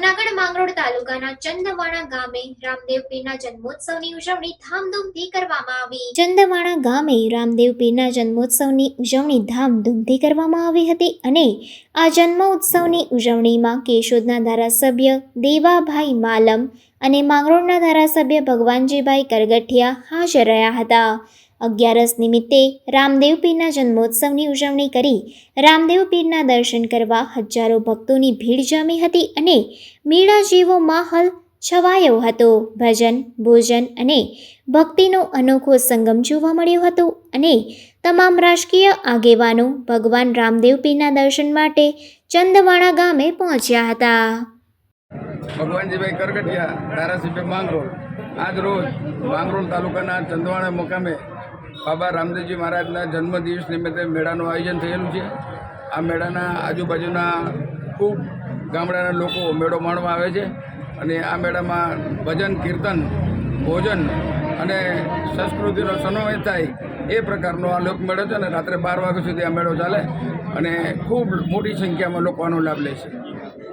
જૂનાગઢ માંગરોળ તાલુકાના ચંદવાણા ગામે રામદેવ પીરના જન્મોત્સવની ઉજવણી ધામધૂમથી કરવામાં આવી. ચંદવાણા ગામે રામદેવ પીરના જન્મોત્સવની ઉજવણી ધામધૂમથી કરવામાં આવી હતી અને આ જન્મોત્સવની ઉજવણીમાં કેશોદના ધારાસભ્ય દેવાભાઈ માલમ અને માંગરોળના ધારાસભ્ય ભગવાનજીભાઈ કરગઠિયા હાજર રહ્યા હતા. 11 નિમિત્તે રામદેવ પીરના જન્મોત્સવની ઉજવણી કરી રામદેવ પીરના દર્શન કરવા હજારો ભક્તોની ભીડ જામી હતી અને મેળા જેવો માહોલ છવાયો હતો. ભજન, ભોજન અને ભક્તિનો અનોખો સંગમ જોવા મળ્યો હતો અને તમામ રાજકીય આગેવાનો ભગવાન રામદેવ પીરના દર્શન માટે ચંદવાણા ગામે પહોંચ્યા હતા. ભગવાનજીભાઈ કરગઠિયા, ધારાસભ્ય માંગરોળ, આજ રોજ માંગરોળ તાલુકાના ચંદવાણા મુકામે બાબા રામદેવજી મહારાજના જન્મદિવસ નિમિત્તે મેળાનું આયોજન થયેલું છે. આ મેળાના આજુબાજુના ખૂબ ગામડાના લોકો મેળો માણવા આવે છે અને આ મેળામાં ભજન, કીર્તન, ભોજન અને સંસ્કૃતિનો સમન્વય થાય એ પ્રકારનો આ લોકમેળો છે અને રાત્રે 12 વાગ્યા સુધી આ મેળો ચાલે અને ખૂબ મોટી સંખ્યામાં લોકો આનો લાભ લે છે.